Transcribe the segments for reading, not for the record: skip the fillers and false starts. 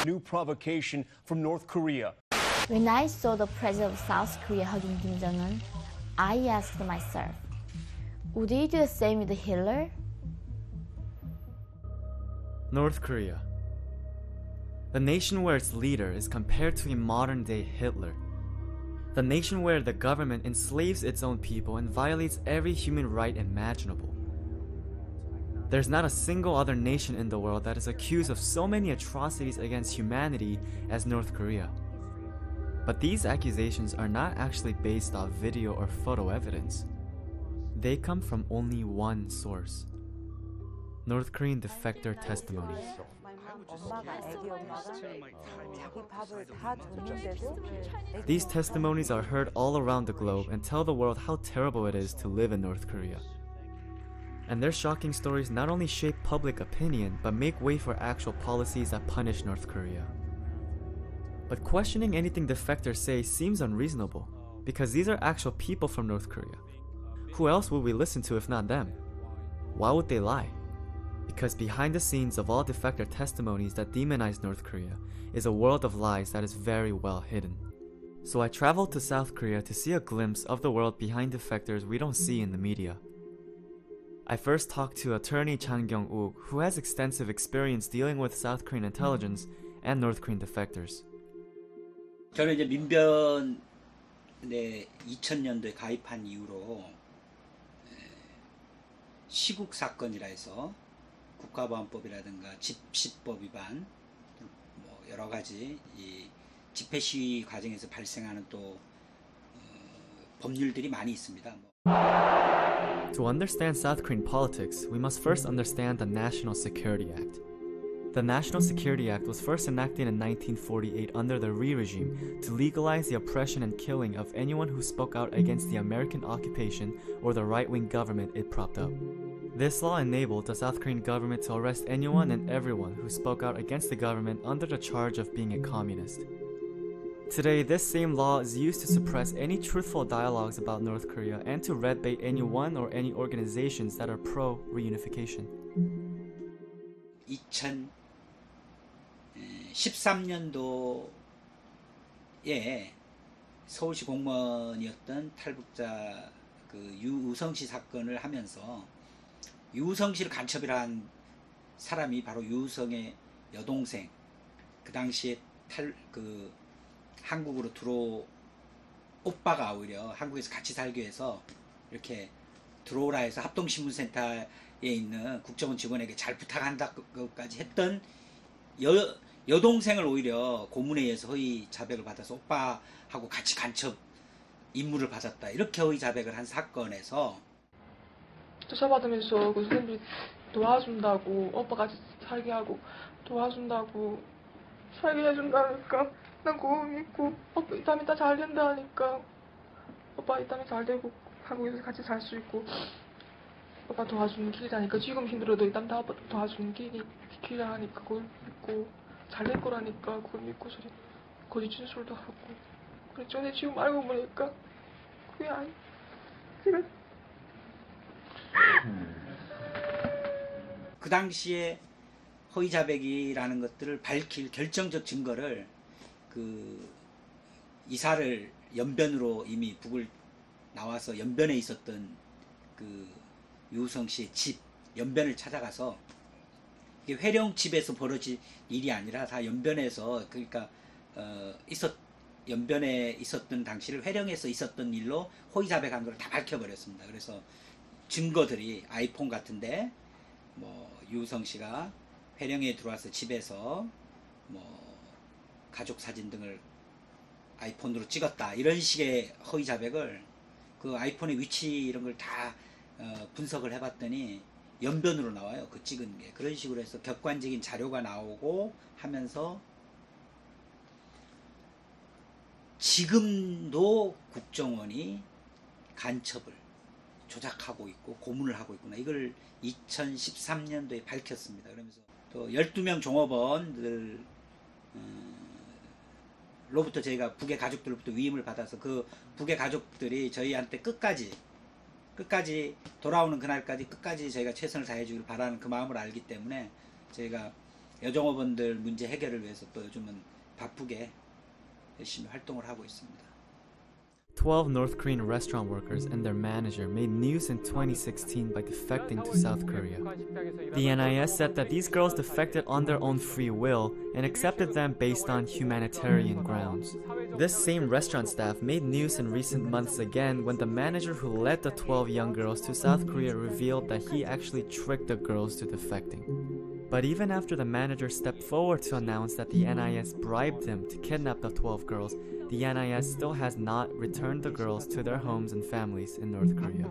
New provocation from North Korea. When I saw the president of South Korea hugging Kim Jong-un, I asked myself, would he do the same with Hitler? North Korea. The nation where its leader is compared to a modern-day Hitler. The nation where the government enslaves its own people and violates every human right imaginable. There's not a single other nation in the world that is accused of so many atrocities against humanity as North Korea. But these accusations are not actually based off video or photo evidence. They come from only one source: North Korean defector testimonies. These testimonies are heard all around the globe and tell the world how terrible it is to live in North Korea. And their shocking stories not only shape public opinion, but make way for actual policies that punish North Korea. But questioning anything defectors say seems unreasonable, because these are actual people from North Korea. Who else would we listen to if not them? Why would they lie? Because behind the scenes of all defector testimonies that demonize North Korea is a world of lies that is very well hidden. So I traveled to South Korea to see a glimpse of the world behind defectors we don't see in the media. I first talked to attorney Chang Kyung-uk, who has extensive experience dealing with South Korean intelligence and North Korean defectors. 저는 이제 민변에 2000년도에 가입한 이후로 시국 사건이라 해서 국가보안법이라든가 집시법 위반, 뭐 여러 가지 이 집회 시위 과정에서 발생하는 또 법률들이 많이 있습니다. To understand South Korean politics, we must first understand the National Security Act. The National Security Act was first enacted in 1948 under the Lee regime to legalize the oppression and killing of anyone who spoke out against the American occupation or the right-wing government it propped up. This law enabled the South Korean government to arrest anyone and everyone who spoke out against the government under the charge of being a communist. Today, this same law is used to suppress any truthful dialogues about North Korea and to red bait anyone or any organizations that are pro-reunification. 2013년도에 서울시 공무원이었던 탈북자 그 유우성 씨 사건을 하면서 유우성 씨를 간첩이라 한 사람이 바로 유우성의 여동생, 그 당시에 한국으로 오빠가 오히려 한국에서 같이 살기 위해서 이렇게 들어오라 해서 합동신문센터에 있는 국정원 직원에게 잘 부탁한다고까지 했던 여동생을 오히려 고문에 의해서 허위 자백을 받아서 오빠하고 같이 간첩 임무를 받았다, 이렇게 허위 자백을 한 사건에서 조사받으면서 그 선생님이 도와준다고, 오빠 같이 살게 하고 도와준다고 살게 해준다니까 난 그거 믿고, 오빠 이따 잘 된다니까, 오빠 이따 잘 되고 한국에서 같이 살 수 있고 오빠 도와주는 길이라니까, 지금 힘들어도 이따 다 오빠 도와주는 길이라니까 그걸 믿고 잘 될 거라니까 그걸 믿고 저리 거짓 진술도 하고 그랬죠. 근데 지금 알고 보니까 그게 제가 그 당시에 허위 자백이라는 것들을 밝힐 결정적 증거를 그 이사를 연변으로 이미 북을 나와서 연변에 있었던 그 유우성 씨의 집 연변을 찾아가서, 이게 회령 집에서 벌어진 일이 아니라 다 연변에서, 그러니까 연변에 있었던 당시를 회령에서 있었던 일로 허위 자백한 걸 다 밝혀버렸습니다. 그래서 증거들이 아이폰 같은데 뭐 유우성 씨가 회령에 들어와서 집에서 뭐 가족 사진 등을 아이폰으로 찍었다, 이런 식의 허위 자백을 그 아이폰의 위치 이런 걸 다 분석을 해봤더니 연변으로 나와요. 그 찍은 게. 그런 식으로 해서 객관적인 자료가 나오고 하면서 지금도 국정원이 간첩을 조작하고 있고 고문을 하고 있구나, 이걸 2013년도에 밝혔습니다. 그러면서 또 12명 종업원들 로부터 저희가 북의 가족들로부터 위임을 받아서 그 북의 가족들이 저희한테 끝까지 돌아오는 그날까지 끝까지 저희가 최선을 다해주길 바라는 그 마음을 알기 때문에 저희가 여종업원들 문제 해결을 위해서 또 요즘은 바쁘게 열심히 활동을 하고 있습니다. 12 North Korean restaurant workers and their manager made news in 2016 by defecting to South Korea. The NIS said that these girls defected on their own free will and accepted them based on humanitarian grounds. This same restaurant staff made news in recent months again when the manager who led the 12 young girls to South Korea revealed that he actually tricked the girls to defecting. But even after the manager stepped forward to announce that the NIS bribed him to kidnap the 12 girls, the NIS still has not returned the girls to their homes and families in North Korea.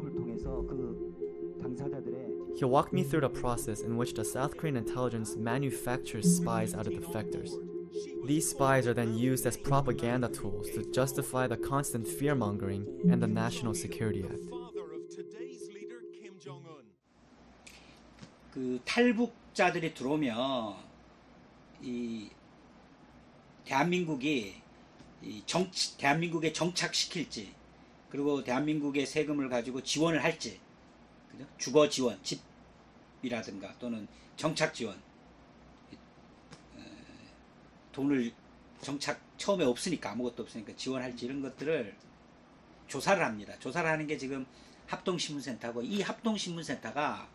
He walked me through the process in which the South Korean intelligence manufactures spies out of defectors. These spies are then used as propaganda tools to justify the constant fear-mongering and the National Security Act. 그 탈북자들이 들어오면 이 대한민국이 대한민국에 정착시킬지, 그리고 대한민국의 세금을 가지고 지원을 할지, 그죠? 주거 지원, 집이라든가 또는 정착 지원, 돈을 정착 처음에 없으니까, 아무것도 없으니까 지원할지, 이런 것들을 조사를 합니다. 조사를 하는 게 지금 합동신문센터고, 이 합동신문센터가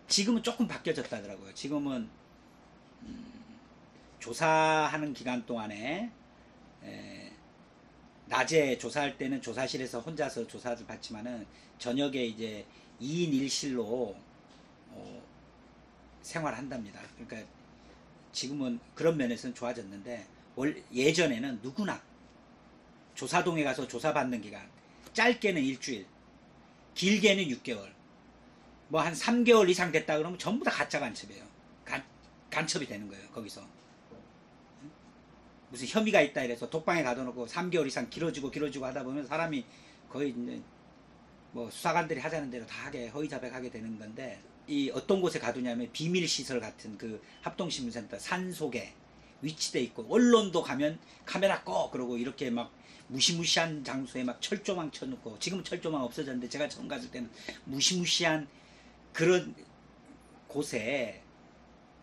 지금은 조금 바뀌어졌다더라고요. 지금은 조사하는 기간 동안에 낮에 조사할 때는 조사실에서 혼자서 조사를 받지만은 저녁에 이제 2인 1실로 생활한답니다. 그러니까 지금은 그런 면에서는 좋아졌는데, 예전에는 누구나 조사동에 가서 조사받는 기간, 짧게는 일주일, 길게는 6개월, 뭐 한 3개월 이상 됐다 그러면 전부 다 가짜 간첩이에요. 간첩이 되는 거예요. 거기서 무슨 혐의가 있다 이래서 독방에 가둬놓고 3개월 이상 길어지고 하다 보면 사람이 거의 이제 뭐 수사관들이 하자는 대로 다 하게, 허위자백하게 되는 건데, 이 어떤 곳에 가두냐면 비밀시설 같은 그 합동신문센터 산속에 위치돼 있고, 언론도 가면 카메라 꺼 그러고 이렇게 막 무시무시한 장소에 막 철조망 쳐놓고, 지금은 철조망 없어졌는데 제가 처음 갔을 때는 무시무시한 그런 곳에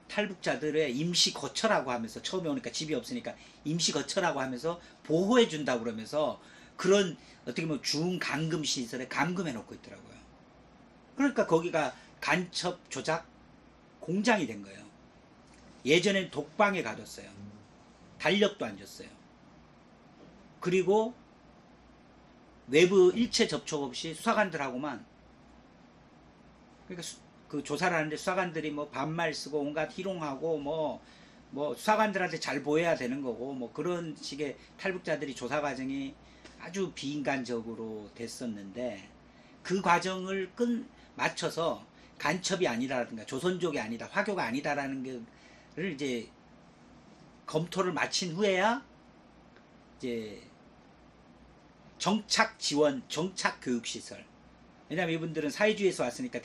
탈북자들의 임시 거처라고 하면서, 처음에 오니까 집이 없으니까 임시 거처라고 하면서 보호해 준다고 그러면서 그런 어떻게 보면 중감금 시설에 감금해 놓고 있더라고요. 그러니까 거기가 간첩 조작 공장이 된 거예요. 예전엔 독방에 가뒀어요. 달력도 안 줬어요. 그리고 외부 일체 접촉 없이 수사관들하고만, 그러니까 그 조사를 하는데 수사관들이 뭐 반말 쓰고 온갖 희롱하고 뭐 수사관들한테 잘 보여야 되는 거고, 뭐 그런 식의 탈북자들이 조사 과정이 아주 비인간적으로 됐었는데, 그 과정을 맞춰서 간첩이 아니라든가 조선족이 아니다, 화교가 아니다라는 거를 이제 검토를 마친 후에야 이제 정착 지원, 정착 교육 시설. 왜냐하면 이분들은 사회주의에서 왔으니까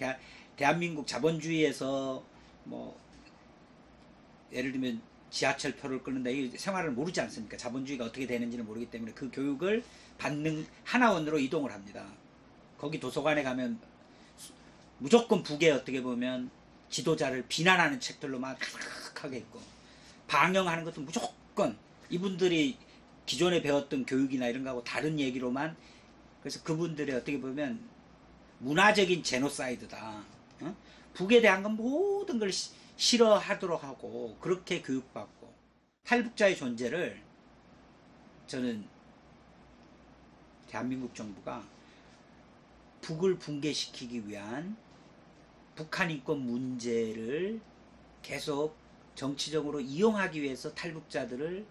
대한민국 자본주의에서 뭐 예를 들면 지하철표를 끊는다, 이 생활을 모르지 않습니까? 자본주의가 어떻게 되는지는 모르기 때문에 그 교육을 받는 하나원으로 이동을 합니다. 거기 도서관에 가면 무조건 북에 어떻게 보면 지도자를 비난하는 책들로 막 가득하게 있고, 방영하는 것도 무조건 이분들이 기존에 배웠던 교육이나 이런 거하고 다른 얘기로만, 그래서 그분들의 어떻게 보면 문화적인 제노사이드다. 북에 대한 건 모든 걸 싫어하도록 하고 그렇게 교육받고, 탈북자의 존재를 저는 대한민국 정부가 북을 붕괴시키기 위한 북한 인권 문제를 계속 정치적으로 이용하기 위해서 탈북자들을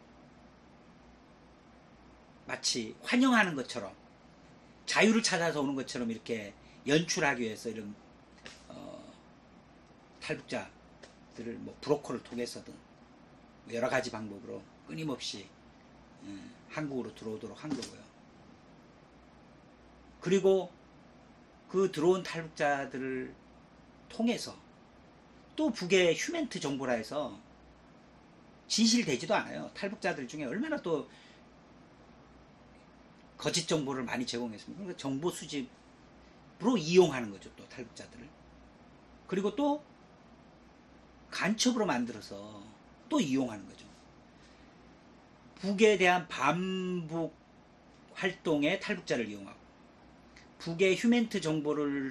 마치 환영하는 것처럼, 자유를 찾아서 오는 것처럼 이렇게 연출하기 위해서 이런 탈북자들을 뭐 브로커를 통해서든 여러 가지 방법으로 끊임없이 한국으로 들어오도록 한 거고요. 그리고 그 들어온 탈북자들을 통해서 또 북의 휴멘트 정보라 해서 진실되지도 않아요. 탈북자들 중에 얼마나 또 거짓 정보를 많이 제공했습니다. 그러니까 정보 수집으로 이용하는 거죠, 또 탈북자들을. 그리고 또 간첩으로 만들어서 또 이용하는 거죠. 북에 대한 반북 활동에 탈북자를 이용하고 북의 휴멘트 정보를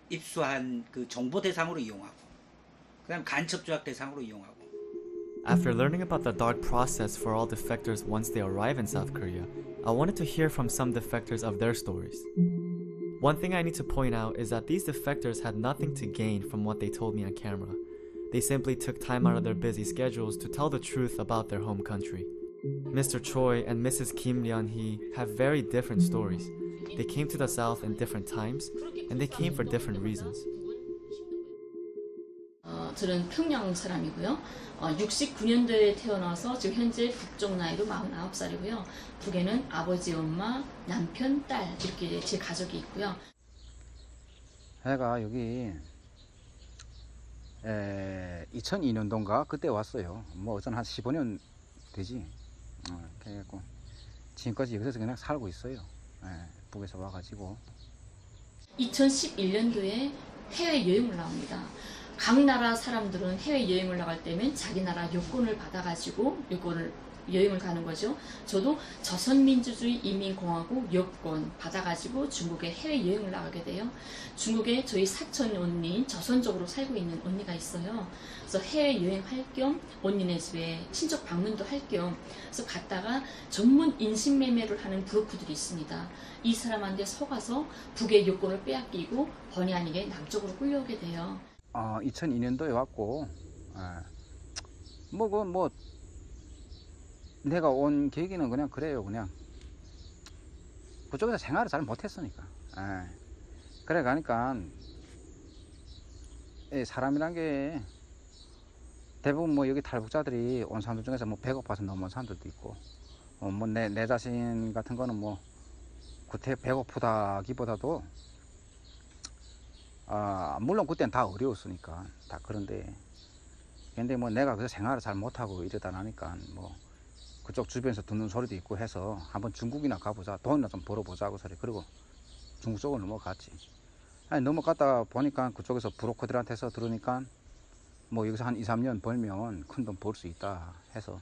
입수한 그 정보 대상으로 이용하고 그다음 간첩 조작 대상으로 이용하고. After learning about the dark process for all defectors once they arrive in South Korea, I wanted to hear from some defectors of their stories. One thing I need to point out is that these defectors had nothing to gain from what they told me on camera. They simply took time out of their busy schedules to tell the truth about their home country. Mr. Choi and Mrs. Kim Ryun-hee have very different stories. They came to the South in different times, and they came for different reasons. 저는 평양 사람이고요. 69년도에 태어나서 지금 현재 북쪽 나이로 49살이고요. 북에는 아버지, 엄마, 남편, 딸 이렇게 제 가족이 있고요. 제가 여기 2002년도인가 그때 왔어요. 뭐 어전 한 15년 되지. 그래갖고 지금까지 여기서 그냥 살고 있어요. 북에서 와가지고. 2011년도에 해외여행을 나옵니다. 각 나라 사람들은 해외여행을 나갈 때면 자기 나라 여권을 받아가지고 여행을 가는 거죠. 저도 조선민주주의 인민공화국 여권 받아가지고 중국에 해외여행을 나가게 돼요. 중국에 저희 사촌 언니인 조선족으로 살고 있는 언니가 있어요. 그래서 해외여행할 겸 언니네 집에 친척 방문도 할 겸 그래서 갔다가 전문 인신매매를 하는 브로커들이 있습니다. 이 사람한테 속아서 북의 여권을 빼앗기고 번이 아니게 남쪽으로 끌려오게 돼요. 2002년도에 왔고, 내가 온 계기는 그냥 그래요. 그냥 그쪽에서 생활을 잘 못했으니까. 그래 가니까 사람이란 게 대부분 뭐 여기 탈북자들이 온 사람들 중에서 뭐 배고파서 넘어온 사람들도 있고, 뭐 내 자신 같은 거는 뭐 구태 배고프다기보다도 물론 그때는 다 어려웠으니까 다 그런데 근데 뭐 내가 그래서 생활을 잘 못하고 이러다 나니까 뭐 그쪽 주변에서 듣는 소리도 있고 해서 한번 중국이나 가보자, 돈이나 좀 벌어보자고 소리. 그리고 중국 쪽으로 넘어갔지. 넘어갔다 보니까 그쪽에서 브로커들한테서 들으니까 뭐 여기서 한 2, 3년 벌면 큰 돈 벌 수 있다 해서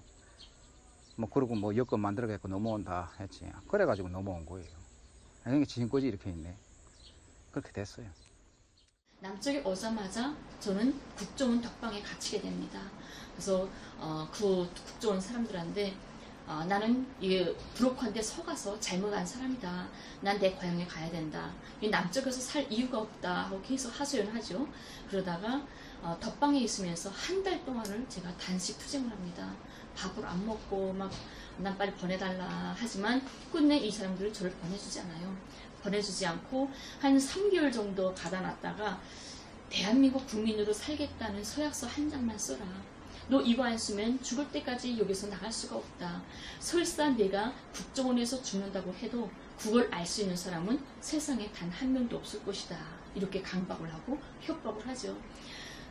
뭐 그러고 뭐 여권 만들어갖고 넘어온다 했지. 그래가지고 넘어온 거예요. 그러니까 지금까지 이렇게 있네. 그렇게 됐어요. 남쪽에 오자마자 저는 국정원 덕방에 갇히게 됩니다. 그래서 그 국정원 사람들한테 나는 이 브로커한테 속아서 잘못한 사람이다. 난 내 고향에 가야 된다. 이 남쪽에서 살 이유가 없다 하고 계속 하소연하죠. 그러다가 덕방에 있으면서 한 달 동안을 제가 단식 투쟁을 합니다. 밥을 안 먹고 막 난 빨리 보내달라 하지만 끝내 이 사람들은 저를 보내주지 않아요. 보내주지 않고 한 3개월 정도 가다 놨다가 대한민국 국민으로 살겠다는 서약서 한 장만 써라. 너 이거 안 쓰면 죽을 때까지 여기서 나갈 수가 없다. 설사 내가 국정원에서 죽는다고 해도 그걸 알 수 있는 사람은 세상에 단 한 명도 없을 것이다. 이렇게 강박을 하고 협박을 하죠.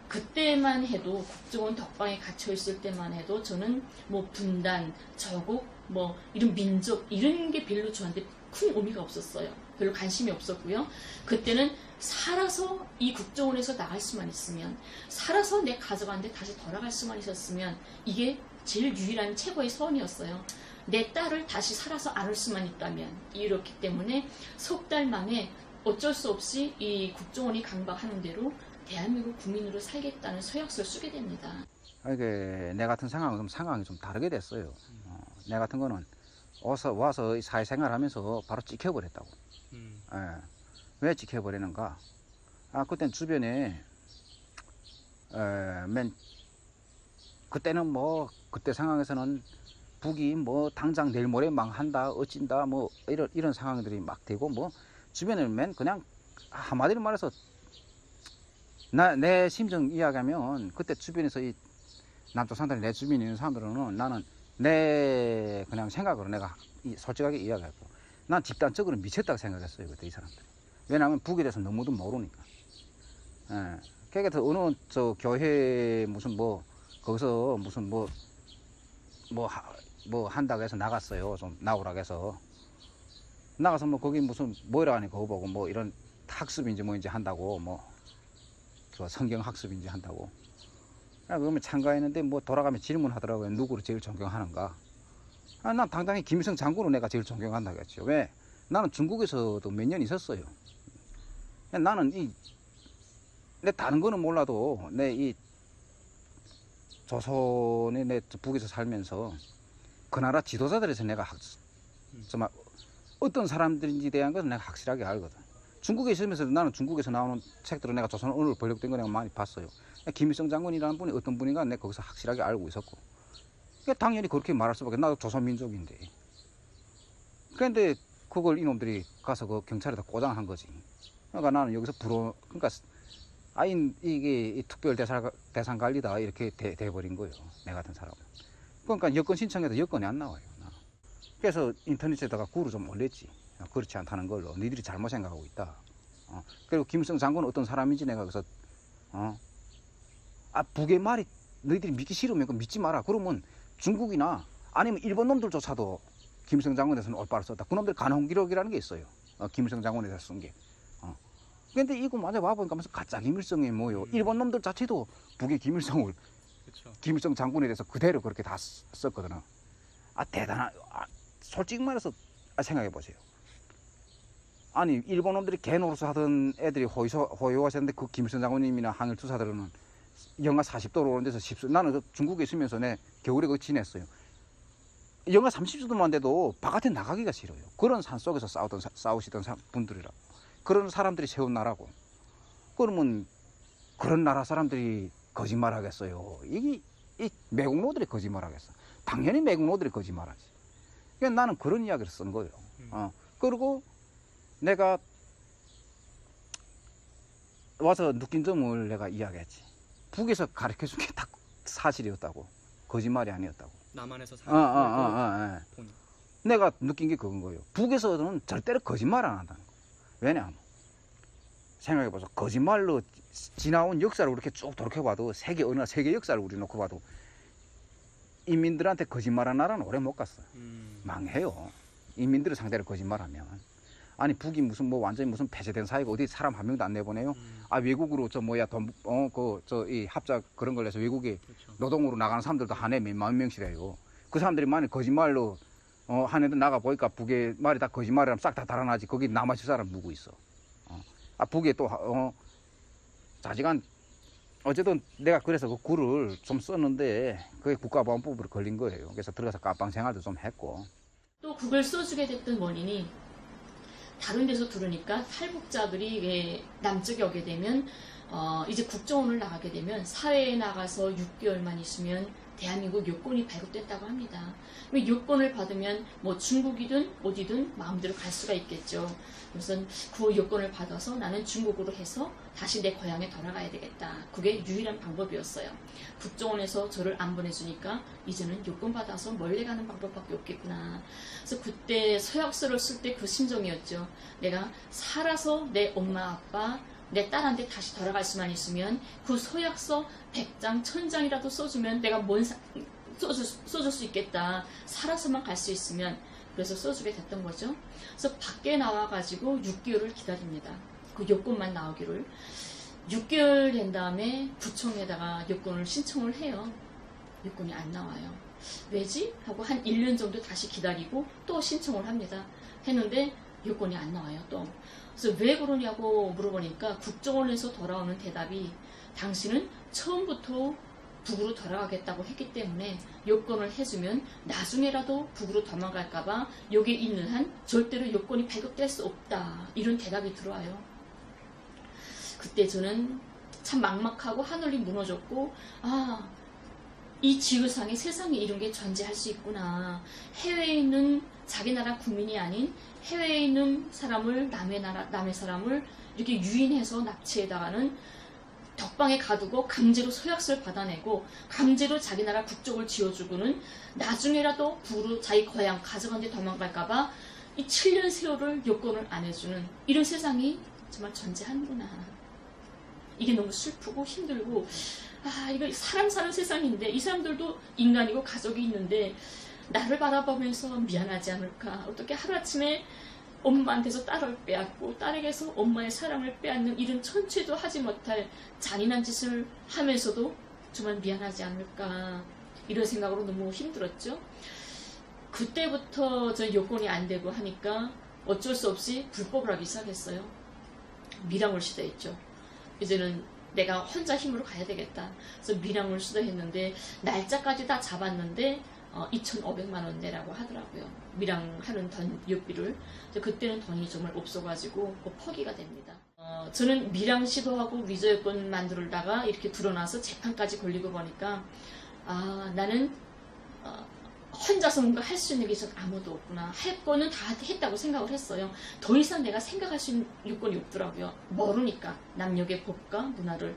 그때만 해도 국정원 덕방에 갇혀 있을 때만 해도 저는 뭐 분단, 저국, 뭐 이런 민족 이런 게 별로 저한테 큰 의미가 없었어요. 별로 관심이 없었고요. 그때는 살아서 이 국정원에서 나갈 수만 있으면, 살아서 내 가족한테 다시 돌아갈 수만 있었으면 이게 제일 유일한 최고의 소원이었어요. 내 딸을 다시 살아서 안을 수만 있다면. 이렇기 때문에 석 달 만에 어쩔 수 없이 이 국정원이 강박하는 대로 대한민국 국민으로 살겠다는 서약서를 쓰게 됩니다. 내 같은 상황은 상황이 좀 다르게 됐어요. 내 같은 거는 와서 사회생활하면서 바로 찍혀버렸다고. 왜 찍혀버리는가? 그땐 주변에 그때는 뭐 그때 상황에서는 북이 뭐 당장 내일 모레 망한다, 어찐다, 뭐 이런 상황들이 막 되고 뭐 주변에 그냥 한마디로 말해서 내 심정 이야기하면 그때 주변에서 이 남쪽 사람들 내 주변에 있는 사람들은 나는 내 그냥 생각으로 내가 솔직하게 이야기하고 난 집단적으로 미쳤다고 생각했어요 그때 이 사람들. 왜냐하면 북에 대해서 너무도 모르니까. 그러니까 어느 저 교회 무슨 뭐 거기서 무슨 뭐 한다고 해서 나갔어요. 좀 나오라고 해서 나가서 뭐 거기 무슨 뭐라 하니 그거 보고 뭐 이런 학습인지 뭐인지 한다고 뭐 저 성경 학습인지 한다고. 그러면 참가했는데 뭐 돌아가면 질문하더라고요. 누구를 제일 존경하는가? 난 당당히 김일성 장군을 내가 제일 존경한다겠죠. 왜? 나는 중국에서도 몇 년 있었어요. 나는 내 다른 거는 몰라도 내 이 조선에 내 북에서 살면서 그 나라 지도자들에서 내가 정말 어떤 사람들인지 대한 것은 내가 확실하게 알거든. 중국에 있으면서도 나는 중국에서 나오는 책들을 내가 조선 언어로 번역된 거 내가 많이 봤어요. 김일성 장군이라는 분이 어떤 분인가 내가 거기서 확실하게 알고 있었고. 당연히 그렇게 말할 수밖에. 나도 조선민족인데. 그런데 그걸 이놈들이 가서 그 경찰에다 꼬장한 거지. 그러니까 나는 여기서 그러니까 이게 특별 대상 관리다 이렇게 돼버린 거예요. 내 같은 사람은. 그러니까 여권 신청해도 여권이 안 나와요. 그래서 인터넷에다가 글을 좀 올렸지. 그렇지 않다는 걸로. 너희들이 잘못 생각하고 있다. 그리고 김일성 장군은 어떤 사람인지 내가 그래서 북의 말이 너희들이 믿기 싫으면 믿지 마라. 그러면 중국이나 아니면 일본 놈들조차도 김일성 장군에 대해서는 올바로 썼다. 그놈들 간홍기록이라는 게 있어요. 김일성 장군에 대해서 쓴 게. 근데 이거 맞아 와보니까 가짜 김일성이 뭐요. 일본 놈들 자체도 북의 김일성을 그쵸. 김일성 장군에 대해서 그대로 그렇게 다 썼거든요. 대단한. 솔직히 말해서 생각해 보세요. 아니 일본 놈들이 개노릇 하던 애들이 호요하셨는데 그 김일성 장군님이나 항일 투사들은 영하 40도로 오는 데서 나는 그 중국에 있으면서 내 겨울에 거기 지냈어요. 영하 30도만 돼도 바깥에 나가기가 싫어요. 그런 산 속에서 싸우시던 분들이라. 그런 사람들이 세운 나라고. 그러면 그런 나라 사람들이 거짓말 하겠어요. 이 매국노들이 거짓말 하겠어. 당연히 매국노들이 거짓말하지. 그러니까 나는 그런 이야기를 쓴 거예요. 그리고 내가 와서 느낀 점을 내가 이야기했지. 북에서 가르쳐준 게 다 사실이었다고. 거짓말이 아니었다고. 남한에서 사실 내가 느낀 게 그건 거예요. 북에서는 절대로 거짓말 안 한다는 거예요. 왜냐하면 생각해보자. 거짓말로 지나온 역사를 이렇게 쭉 돌이켜봐도 어느 나라 세계 역사를 우리 놓고 봐도 인민들한테 거짓말한 나라는 오래 못 갔어. 망해요. 인민들을 상대로 거짓말하면. 아니 북이 무슨 완전히 무슨 폐쇄된 사회가 어디 사람 한 명도 안 내보내요. 외국으로 이 합작 그런 걸 해서 외국에 그렇죠. 노동으로 나가는 사람들도 한 해 몇만 명씩이에요. 그 사람들이 만약 거짓말로 한 해도 나가 보니까 북의 말이 다 거짓말이라면 싹 다 달아나지. 거기 남아있을 사람 누구 있어. 북에 또 자지간 어쨌든 내가 그래서 그 글을 좀 썼는데 그게 국가보안법으로 걸린 거예요. 그래서 들어가서 깜빵 생활도 좀 했고. 또 그걸 써주게 됐던 원인이 다른 데서 들으니까 탈북자들이 남쪽에 오게 되면 이제 국정원을 나가게 되면 사회에 나가서 6개월만 있으면 대한민국 여권이 발급됐다고 합니다. 여권을 받으면 뭐 중국이든 어디든 마음대로 갈 수가 있겠죠. 그래서 그 여권을 받아서 나는 중국으로 해서 다시 내 고향에 돌아가야 되겠다. 그게 유일한 방법이었어요. 국정원에서 저를 안 보내주니까 이제는 여권 받아서 멀리 가는 방법밖에 없겠구나. 그래서 그때 서약서를 쓸 때 그 심정이었죠. 내가 살아서 내 엄마 아빠 내 딸한테 다시 돌아갈 수만 있으면 그 서약서 100장 1000장이라도 써주면 내가 써줄 수 있겠다. 살아서만 갈 수 있으면. 그래서 써주게 됐던 거죠. 그래서 밖에 나와가지고 6개월을 기다립니다. 그 여권만 나오기를. 6개월 된 다음에 구청에다가 여권을 신청을 해요. 여권이 안 나와요. 왜지? 하고 한 1년 정도 다시 기다리고 또 신청을 합니다. 했는데 여권이 안 나와요. 또. 그래서 왜 그러냐고 물어보니까 국정원에서 돌아오는 대답이 당신은 처음부터 북으로 돌아가겠다고 했기 때문에 여권을 해주면 나중에라도 북으로 도망갈까봐 여기에 있는 한 절대로 여권이 발급될 수 없다. 이런 대답이 들어와요. 그때 저는 참 막막하고 하늘이 무너졌고 이 지구상에 세상에 이런 게 존재할 수 있구나. 해외에 있는 자기 나라 국민이 아닌 해외에 있는 사람을 남의 사람을 이렇게 유인해서 납치해다가는 덕방에 가두고 강제로 서약서를 받아내고 강제로 자기 나라 국적을 지어주고는 나중에라도 북으로 자기 고향 가져간데 도망갈까봐 이 7년 세월을 여권을 안 해주는 이런 세상이 정말 존재하는구나. 이게 너무 슬프고 힘들고 이거 사람 사는 세상인데 이 사람들도 인간이고 가족이 있는데 나를 바라보면서 미안하지 않을까. 어떻게 하루아침에 엄마한테서 딸을 빼앗고 딸에게서 엄마의 사랑을 빼앗는 이런 천추에도 하지 못할 잔인한 짓을 하면서도 정말 미안하지 않을까 이런 생각으로 너무 힘들었죠. 그때부터 저 여건이 안 되고 하니까 어쩔 수 없이 불법을 하기 시작했어요. 밀항을 시도했죠. 이제는 내가 혼자 힘으로 가야 되겠다. 그래서 밀항을 시도했는데 날짜까지 다 잡았는데 2,500만 원 내라고 하더라고요. 밀항하는 연비를. 그때는 돈이 정말 없어가지고 포기가 됩니다. 저는 밀항 시도하고 위조 여권 만들다가 이렇게 드러나서 재판까지 걸리고 보니까 나는 혼자서 뭔가 할 수 있는 게 전 아무도 없구나. 할 거는 다 했다고 생각을 했어요. 더 이상 내가 생각할 수 있는 요건이 없더라고요. 모르니까 남녀의 법과 문화를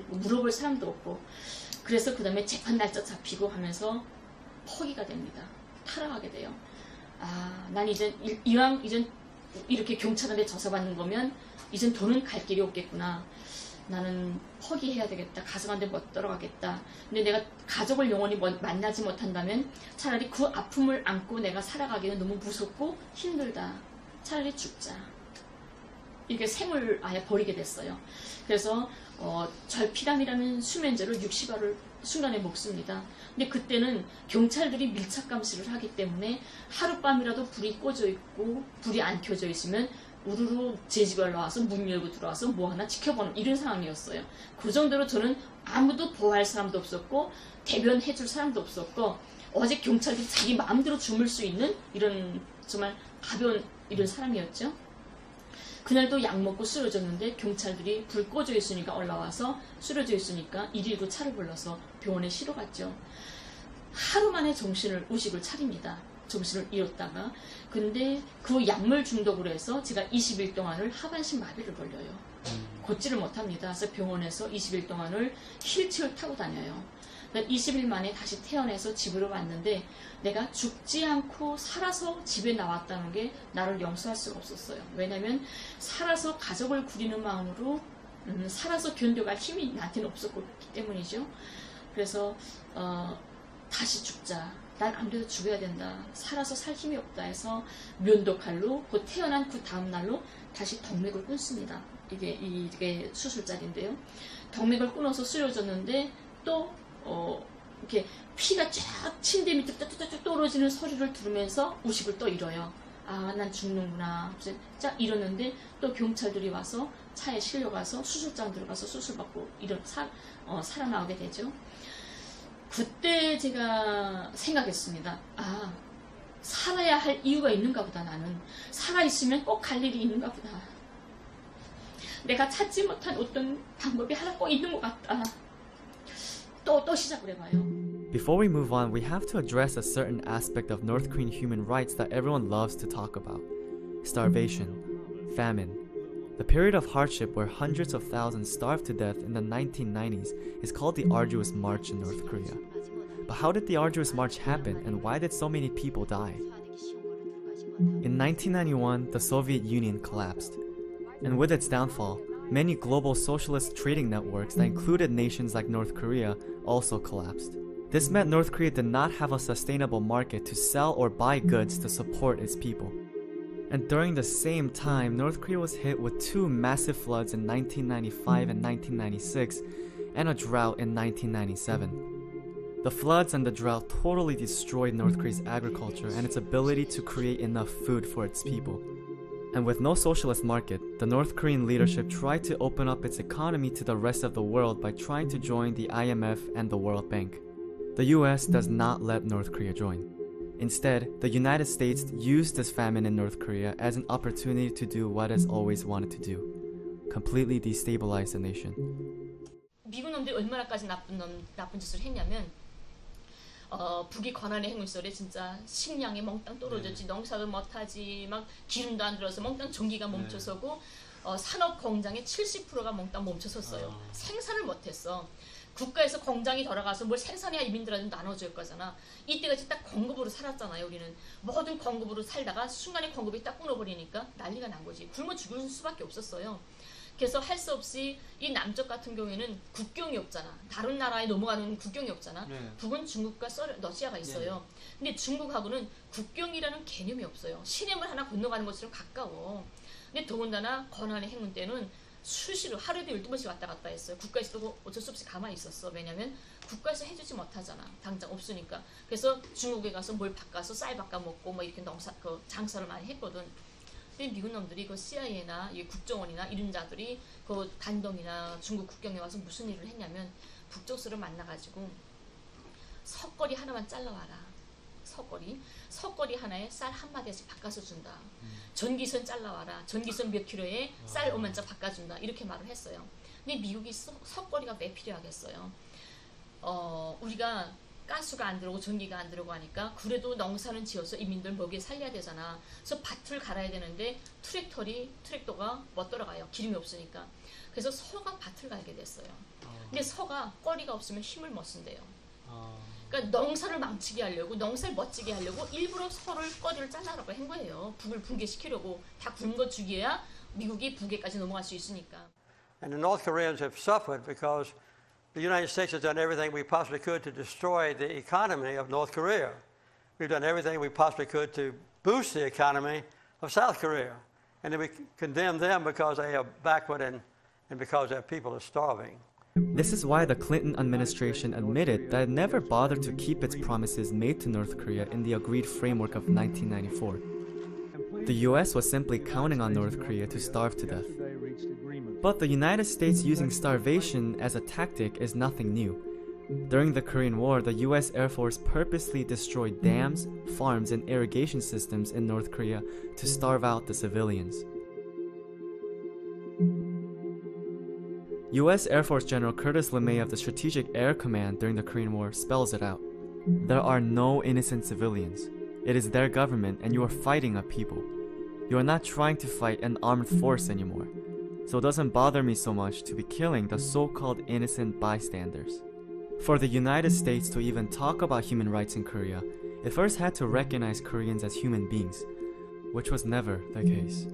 물어볼 사람도 없고. 그래서 그 다음에 재판 날짜 잡히고 하면서 포기가 됩니다. 타락하게 돼요. 난 이제 이왕 이젠 이렇게 경찰한테 조사받는 거면 이젠 돈은 갈 길이 없겠구나. 나는 포기해야 되겠다. 가정한테 못 들어가겠다. 근데 내가 가족을 영원히 만나지 못한다면 차라리 그 아픔을 안고 내가 살아가기는 너무 무섭고 힘들다. 차라리 죽자. 이렇게 생을 아예 버리게 됐어요. 그래서 절피람이라는 수면제로 60알을 순간에 먹습니다. 근데 그때는 경찰들이 밀착 감시를 하기 때문에 하룻밤이라도 불이 꺼져 있고 불이 안 켜져 있으면 우르르 제 집에 올라와서 문 열고 들어와서 뭐 하나 지켜보는 이런 상황이었어요. 그 정도로 저는 아무도 보호할 사람도 없었고 대변해줄 사람도 없었고 어제 경찰들이 자기 마음대로 주물 수 있는 이런 정말 가벼운 이런 사람이었죠. 그날도 약 먹고 쓰러졌는데 경찰들이 불 꺼져 있으니까 올라와서 쓰러져 있으니까 119 차를 불러서 병원에 실어갔죠. 하루 만에 의식을 차립니다. 정신을 잃었다가. 근데 그 약물 중독으로 해서 제가 20일 동안을 하반신 마비를 걸려요. 걷지를 못합니다. 그래서 병원에서 20일 동안을 휠체어를 타고 다녀요. 20일 만에 다시 태어나서 집으로 왔는데 내가 죽지 않고 살아서 집에 나왔다는 게 나를 용서할 수가 없었어요. 왜냐하면 살아서 가족을 구리는 마음으로 살아서 견뎌갈 힘이 나한테는 없었기 때문이죠. 그래서 다시 죽자. 난 아무래도 죽어야 된다. 살아서 살 힘이 없다 해서 면도칼로 그 태어난 그 다음 날로 다시 덕맥을 끊습니다. 이게 수술자리인데요. 덕맥을 끊어서 쓰러졌는데 또 이렇게 피가 쫙 침대 밑에 뚝뚝뚝 떨어지는 소리를 들으면서 의식을 또 잃어요. 난 죽는구나. 쫙 잃었는데 또 경찰들이 와서 차에 실려가서 수술장 들어가서 수술받고 살아나오게 되죠. 그때 제가 생각했습니다. 살아야 할 이유가 있는가 보다. 나는 살아있으면 꼭 갈 일이 있는가 보다. 내가 찾지 못한 어떤 방법이 하나 꼭 있는 것 같다. 또 시작을 해봐요. Before we move on, we have to address a certain aspect of North Korean human rights that everyone loves to talk about. Starvation, famine. The period of hardship where hundreds of thousands starved to death in the 1990s is called the Arduous March in North Korea. But how did the Arduous March happen and why did so many people die? In 1991, the Soviet Union collapsed. And with its downfall, many global socialist trading networks that included nations like North Korea also collapsed. This meant North Korea did not have a sustainable market to sell or buy goods to support its people. And during the same time, North Korea was hit with two massive floods in 1995 and 1996, and a drought in 1997. The floods and the drought totally destroyed North Korea's agriculture and its ability to create enough food for its people. And with no socialist market, the North Korean leadership tried to open up its economy to the rest of the world by trying to join the IMF and the World Bank. The US does not let North Korea join. Instead, the United States used this famine in North Korea as an opportunity to do what it's always wanted to do: completely destabilize the nation. 미국 놈들이 얼마나까지 나쁜 짓을 했냐면 북이 권한의 행운 시절에 진짜 식량이 몽땅 떨어졌지, 농사도 못하지, 막 기름도 안 들어서 몽땅 전기가 멈춰서고 산업 공장의 70%가 몽땅 멈춰섰어요. 생산을 못했어. 국가에서 공장이 돌아가서 뭘 생산해야 이민들한테 나눠줄 거잖아. 이때같이 딱 공급으로 살았잖아요. 우리는 모든 공급으로 살다가 순간에 공급이 딱 끊어버리니까 난리가 난 거지. 굶어 죽을 수밖에 없었어요. 그래서 할 수 없이 이 남쪽 같은 경우에는 국경이 없잖아. 다른 나라에 넘어가는 국경이 없잖아. 네. 북은 중국과 러시아가 있어요. 근데 중국하고는 국경이라는 개념이 없어요. 시내물 하나 건너가는 것처럼 가까워. 근데 더군다나 권한의 행군 때는 수시로 하루에도 12번씩 왔다 갔다 했어요. 국가에서도 어쩔 수 없이 가만히 있었어. 왜냐면 국가에서 해주지 못하잖아. 당장 없으니까. 그래서 중국에 가서 뭘 바꿔서 쌀 바꿔 먹고 뭐 이렇게 장사를 많이 했거든. 근데 미국 놈들이 그 CIA나 국정원이나 이런 자들이 그 단동이나 중국 국경에 와서 무슨 일을 했냐면 북쪽수를 만나가지고 석거리 하나만 잘라와라. 석거리 하나에 쌀 한 마디씩 바꿔서 준다. 전기선 잘라와라. 전기선 몇 킬로에 쌀 5만짜 바꿔준다. 이렇게 말을 했어요. 근데 미국이 석거리가 왜 필요하겠어요? 우리가 가스가 안 들어오고 전기가 안 들어오고 하니까 그래도 농사는 지어서 이민들 먹여 살려야 되잖아. 그래서 밭을 갈아야 되는데 트랙터가 못 돌아가요. 기름이 없으니까. 그래서 서가 밭을 갈게 됐어요. 근데 서가 꺼리가 없으면 힘을 못 쓴대요. 그러니까 농사를 망치게 하려고, 농사를 멋지게 하려고 일부러 서를 꺼리를 잘라라고 한 거예요. 북을 붕괴시키려고. 다 굶어 죽여야 미국이 북에까지 넘어갈 수 있으니까. And the North Koreans have suffered because the United States has done everything we possibly could to destroy the economy of North Korea. We've done everything we possibly could to boost the economy of South Korea. And then we condemn them because they are backward and because their people are starving. This is why the Clinton administration admitted that it never bothered to keep its promises made to North Korea in the agreed framework of 1994. The US was simply counting on North Korea to starve to death. But the United States using starvation as a tactic is nothing new. During the Korean War, the US Air Force purposely destroyed dams, farms, and irrigation systems in North Korea to starve out the civilians. US Air Force General Curtis LeMay of the Strategic Air Command during the Korean War spells it out. There are no innocent civilians. It is their government and you are fighting a people. You are not trying to fight an armed force anymore. So it doesn't bother me so much to be killing the so-called innocent bystanders. For the United States to even talk about human rights in Korea, it first had to recognize Koreans as human beings, which was never the case.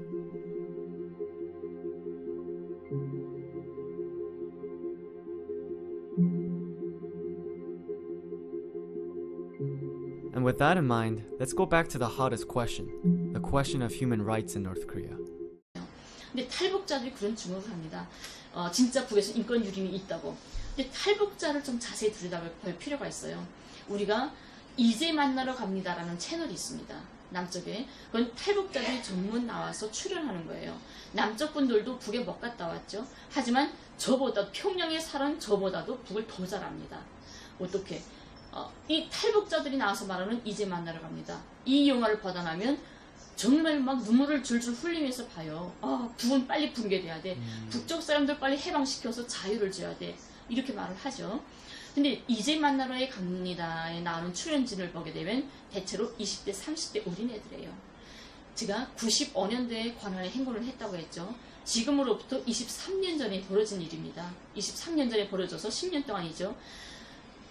And with that in mind, let's go back to the hottest question, the question of human rights in North Korea. 근데 탈북자들이 그런 주목을 합니다. 진짜 북에서 인권 유린이 있다고. 근데 탈북자를 좀 자세히 들여다볼 필요가 있어요. 우리가 이제 만나러 갑니다라는 채널이 있습니다. 남쪽에. 그건 탈북자들이 전문 나와서 출연하는 거예요. 남쪽 분들도 북에 못 갔다 왔죠. 하지만 저보다 평양에 살은 저보다도 북을 더 잘 압니다. 어떻게? 이 탈북자들이 나와서 말하는 이제 만나러 갑니다. 이 영화를 보다 나면 정말 막 눈물을 줄줄 흘리면서 봐요. 북은 빨리 붕괴돼야 돼. 북쪽 사람들 빨리 해방시켜서 자유를 줘야 돼. 이렇게 말을 하죠. 근데 이제 만나러에 갑니다에 나오는 출연진을 보게 되면 대체로 20대, 30대 어린애들이에요. 제가 95년도에 관할에 행군을 했다고 했죠. 지금으로부터 23년 전에 벌어진 일입니다. 23년 전에 벌어져서 10년 동안이죠.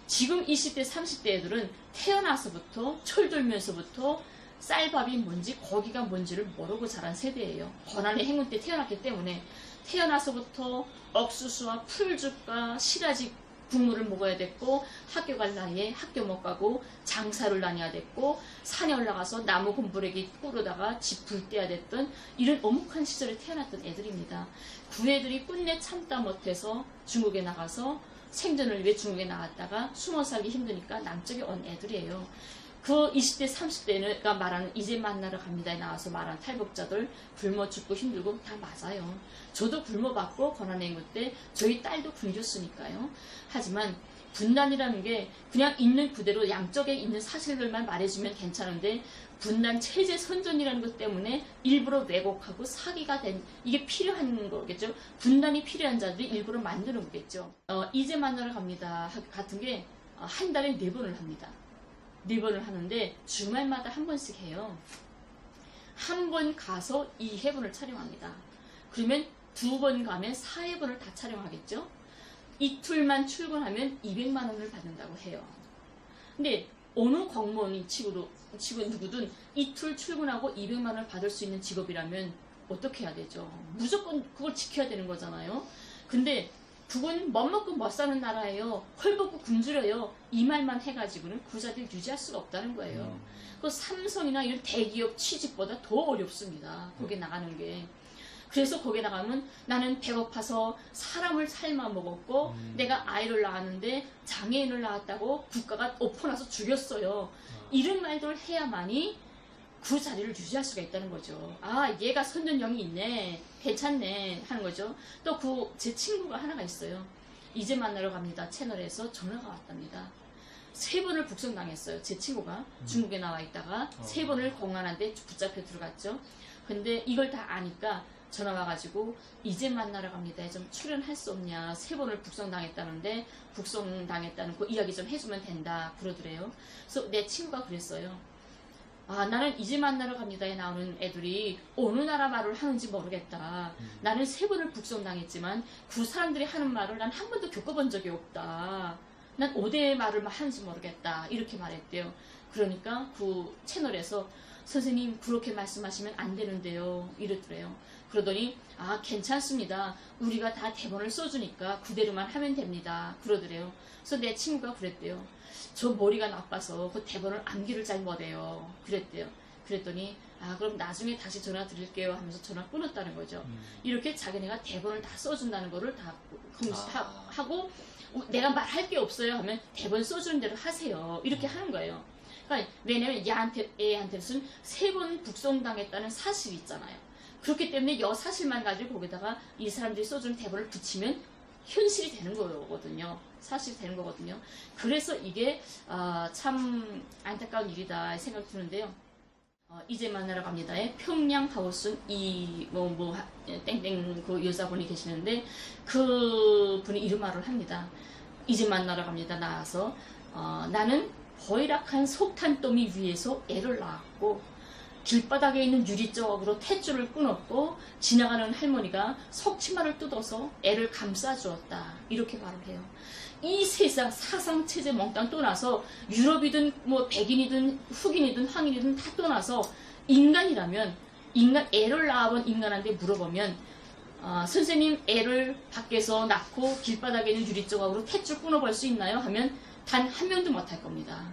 지금 20대, 30대 애들은 태어나서부터 철들면서부터 쌀밥이 뭔지 고기가 뭔지를 모르고 자란 세대예요. 권한의 행군 때 태어났기 때문에 태어나서부터 옥수수와 풀죽과 시라지 국물을 먹어야 됐고 학교 갈 나이에 학교 못 가고 장사를 다녀야 됐고 산에 올라가서 나무 곰부레기 꾸르다가 집 불 떼야 됐던 이런 엄혹한 시절에 태어났던 애들입니다. 그 애들이 끝내 참다 못해서 중국에 나가서 생존을 위해 중국에 나갔다가 숨어 살기 힘드니까 남쪽에 온 애들이에요. 그 20대, 30대가 말하는 이제 만나러 갑니다에 나와서 말하는 탈북자들 굶어 죽고 힘들고 다 맞아요. 저도 굶어봤고 권한의 행군 때 저희 딸도 굶겼으니까요. 하지만 분단이라는 게 그냥 있는 그대로 양쪽에 있는 사실들만 말해주면 괜찮은데 분단 체제 선전이라는 것 때문에 일부러 왜곡하고 사기가 된 이게 필요한 거겠죠. 분단이 필요한 자들이 일부러 만드는 거겠죠. 이제 만나러 갑니다 같은 게 한 달에 4번을 합니다. 4번을 하는데 주말마다 한 번씩 해요. 한 번 가서 2회분을 촬영합니다. 그러면 2번 가면 4회분을 다 촬영하겠죠. 이틀만 출근하면 200만 원을 받는다고 해요. 근데 어느 공무원이 치고 누구든 이틀 출근하고 200만 원을 받을 수 있는 직업이라면 어떻게 해야 되죠? 무조건 그걸 지켜야 되는 거잖아요. 근데 그건 멋먹고 멋사는 나라예요. 헐벗고 굶주려요. 이 말만 해가지고는 그 자리를 유지할 수가 없다는 거예요. 그 삼성이나 이런 대기업 취직보다 더 어렵습니다. 거기 나가는 게. 그래서 거기 나가면 나는 배고파서 사람을 삶아 먹었고 내가 아이를 낳았는데 장애인을 낳았다고 국가가 엎어나서 죽였어요. 이런 말들을 해야만이 그 자리를 유지할 수가 있다는 거죠. 아, 얘가 선전형이 있네, 괜찮네 하는 거죠. 또 제 친구가 하나가 있어요. 이제 만나러 갑니다 채널에서 전화가 왔답니다. 3번을 북송당했어요. 제 친구가 중국에 나와 있다가 3번을 공안한테 붙잡혀 들어갔죠. 근데 이걸 다 아니까 전화 와가지고 이제 만나러 갑니다. 좀 출연할 수 없냐. 3번을 북송당했다는데 북송당했다는 그 이야기 좀 해주면 된다 그러더래요. 그래서 내 친구가 그랬어요. 아, 나는 이제 만나러 갑니다에 나오는 애들이 어느 나라 말을 하는지 모르겠다. 나는 3번을 북송당했지만 그 사람들이 하는 말을 난 한 번도 겪어본 적이 없다. 난 어디의 말을 하는지 모르겠다. 이렇게 말했대요. 그러니까 그 채널에서 선생님 그렇게 말씀하시면 안 되는데요. 이랬더래요. 그러더니 아, 괜찮습니다. 우리가 다 대본을 써주니까 그대로만 하면 됩니다. 그러더래요. 그래서 내 친구가 그랬대요. 저 머리가 나빠서 그 대본을 암기를 잘 못해요. 그랬대요. 그랬더니 아, 그럼 나중에 다시 전화 드릴게요 하면서 전화 끊었다는 거죠. 이렇게 자기네가 대본을 다 써준다는 거를 다 하고 내가 말할 게 없어요 하면 대본 써주는 대로 하세요. 이렇게 하는 거예요. 그러니까 왜냐면 애한테는 3번 북송당했다는 사실이 있잖아요. 그렇기 때문에 이 사실만 가지고 거기다가 이 사람들이 써주는 대본을 붙이면 현실이 되는 거거든요. 사실이 되는 거거든요. 그래서 이게 참 안타까운 일이다 생각 드는데요. 이제 만나러 갑니다에 평양 하우스 땡땡 그 여자분이 계시는데 그 분이 이런 말을 합니다. 이제 만나러 갑니다. 나와서 나는 허이락한 석탄더미 위에서 애를 낳았고 길바닥에 있는 유리조각으로 탯줄을 끊었고 지나가는 할머니가 석치마를 뜯어서 애를 감싸주었다. 이렇게 말을 해요. 이 세상 사상체제 몽땅 떠나서 유럽이든 뭐 백인이든 흑인이든 황인이든 다 떠나서 인간이라면 애를 낳아본 인간한테 물어보면 선생님 애를 밖에서 낳고 길바닥에 있는 유리조각으로 탯줄 끊어볼 수 있나요? 하면 단 한 명도 못할 겁니다.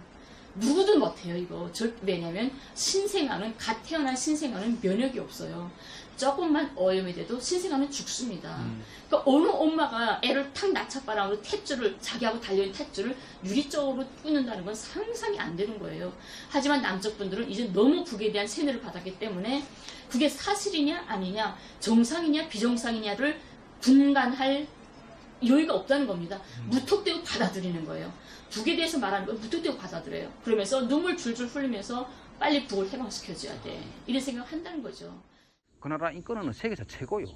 누구도 못해요 이거. 왜냐면 신생아는 갓 태어난 신생아는 면역이 없어요. 조금만 오염이 돼도 신생아는 죽습니다. 그러니까 어느 엄마가 애를 탁 낳자바람으로 탯줄을 자기하고 달려있는 탯줄을 유리쪽으로 끊는다는 건 상상이 안 되는 거예요. 하지만 남쪽 분들은 이제 너무 그에 대한 세뇌를 받았기 때문에 그게 사실이냐 아니냐 정상이냐 비정상이냐를 분간할 여유가 없다는 겁니다. 무턱대고 받아들이는 거예요. 북에 대해서 말하는 건 무턱대고 받아들여요. 그러면서 눈물 줄줄 흘리면서 빨리 북을 해방시켜줘야 돼. 이런 생각을 한다는 거죠. 그 나라 인권은 세계에서 최고요.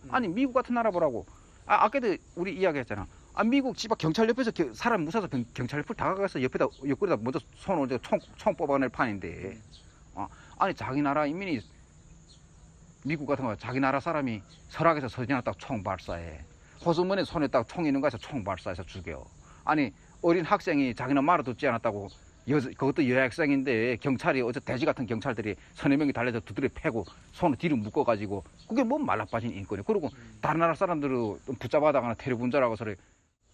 아니 미국 같은 나라 보라고. 아까도 우리 이야기했잖아. 미국 집 앞 경찰 옆에서 사람 무사서 경찰 옆을 다가가서 옆구리에다 먼저 손을 총 뽑아낼 판인데. 아니 자기 나라 인민이 미국 같은 거 자기 나라 사람이 설악에서 서지나 딱 총 발사해. 호수문에 손에 딱 총 있는 거에서 총 발사해서 죽여. 아니 어린 학생이 자기는 말을 듣지 않았다고 그것도 여학생인데 경찰이 어제 돼지 같은 경찰들이 서너 명이 달려서 두드려 패고 손을 뒤로 묶어가지고 그게 뭐 말라빠진 인권이에요. 그리고 다른 나라 사람들을 붙잡아다가나 테러분자라고 소리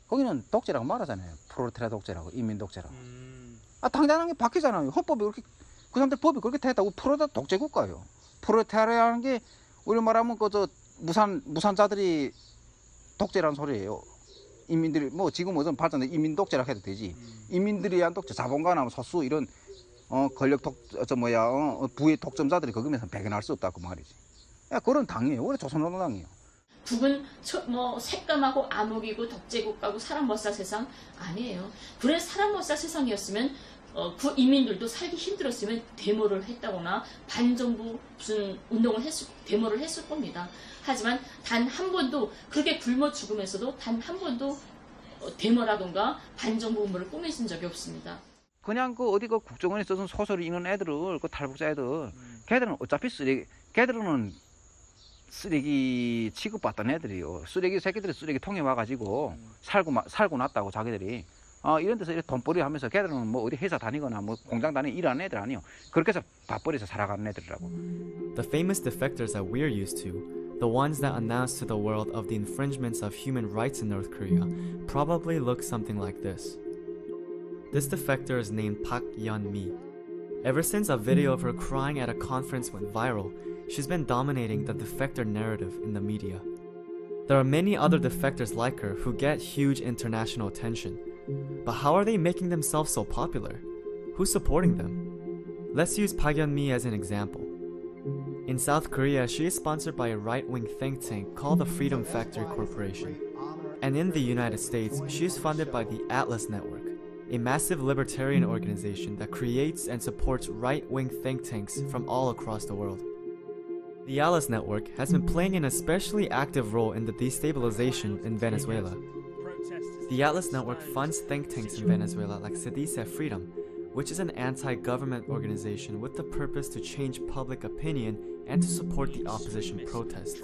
거기는 독재라고 말하잖아요. 프롤레타리아 독재라고 인민 독재라고. 당장한 게 바뀌잖아요. 헌법이 그렇게 그 사람들 법이 그렇게 됐다고 프롤레타리아 독재 국가예요. 프롤레타리아라는 게 우리 말하면 그저 무산자들이 독재라는 소리예요. 인민들이 뭐 지금 어떤 발전된 인민 독재라 해도 되지. 인민들이 한 독재, 자본가나 소수 이런 권력 부의 독점자들이 거기면서 배견할 수 없다 그 말이지. 그런 당이에요. 원래 조선노동당이에요. 북은 뭐 색감하고 암흑이고 독재국가고 사람 못 살 세상 아니에요. 그래 사람 못 살 세상이었으면 그 인민들도 살기 힘들었으면 데모를 했다거나 반정부 무슨 운동을 데모를 했을 겁니다. 하지만 단 한 번도 그렇게 굶어 죽으면서도 단 한 번도 데모라든가 반정부 운동을 꾸며진 적이 없습니다. 그냥 그 어디 그 국정원에 써준 소설을 읽는 애들을 그 탈북자 애들 걔들은 어차피 걔들은 쓰레기 취급받던 애들이요. 쓰레기 새끼들이 쓰레기 통에 와가지고 살고 났다고 자기들이 이런 데서 이렇게 돈벌이 하면서 걔들은 뭐 어디 회사 다니거나 뭐 공장 다니고 일하는 애들 아니요. 그렇게 해서 밥벌이에서 살아가는 애들이라고. The famous defectors that we're used to, the ones that announce to the world of the infringements of human rights in North Korea, probably look something like this. This defector is named Park Yeon-mi. Ever since a video of her crying at a conference went viral, she's been dominating the defector narrative in the media. There are many other defectors like her who get huge international attention. But how are they making themselves so popular? Who's supporting them? Let's use Park Yeon-mi as an example. In South Korea, she is sponsored by a right-wing think tank called the Freedom Factory Corporation. And in the United States, she is funded by the Atlas Network, a massive libertarian organization that creates and supports right-wing think tanks from all across the world. The Atlas Network has been playing an especially active role in the destabilization in Venezuela. The Atlas Network funds think tanks in Venezuela like Se Dice Freedom, which is an anti-government organization with the purpose to change public opinion and to support the opposition protests.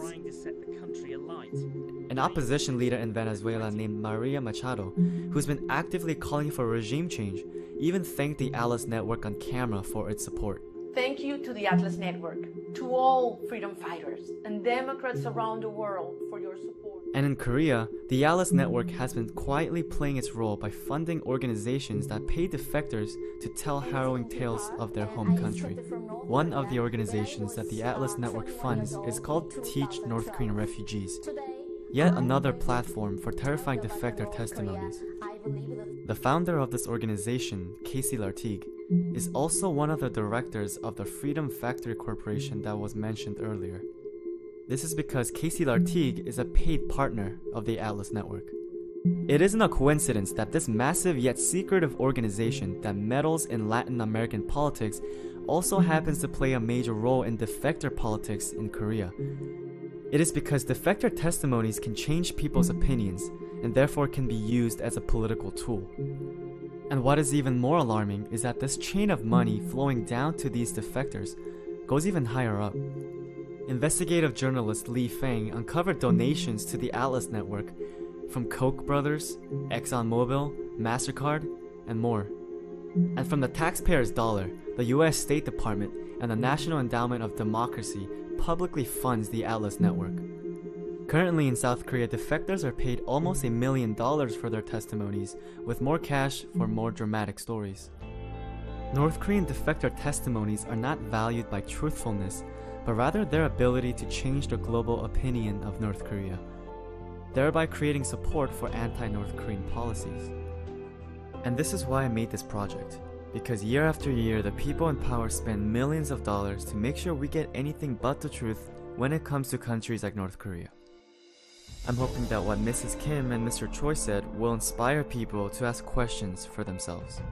An opposition leader in Venezuela named Maria Machado, who's been actively calling for regime change, even thanked the Atlas Network on camera for its support. Thank you to the Atlas Network, to all freedom fighters and Democrats around the world for your support. And in Korea, the Atlas Network has been quietly playing its role by funding organizations that pay defectors to tell harrowing tales of their home country. One of the organizations that the Atlas Network funds is called Teach North Korean Refugees, yet another platform for terrifying defector testimonies. The founder of this organization, Casey Lartigue, is also one of the directors of the Freedom Factory Corporation that was mentioned earlier. This is because Casey Lartigue is a paid partner of the Atlas Network. It isn't a coincidence that this massive yet secretive organization that meddles in Latin American politics also happens to play a major role in defector politics in Korea. It is because defector testimonies can change people's opinions and therefore can be used as a political tool. And what is even more alarming is that this chain of money flowing down to these defectors goes even higher up. Investigative journalist Lee Fang uncovered donations to the Atlas Network from Koch brothers, ExxonMobil, MasterCard, and more. And from the taxpayer's dollar, the US State Department and the National Endowment of Democracy publicly funds the Atlas Network. Currently in South Korea, defectors are paid almost $1 million for their testimonies, with more cash for more dramatic stories. North Korean defector testimonies are not valued by truthfulness, but rather their ability to change the global opinion of North Korea, thereby creating support for anti-North Korean policies. And this is why I made this project, because year after year, the people in power spend millions of dollars to make sure we get anything but the truth when it comes to countries like North Korea. I'm hoping that what Mrs. Kim and Mr. Choi said will inspire people to ask questions for themselves.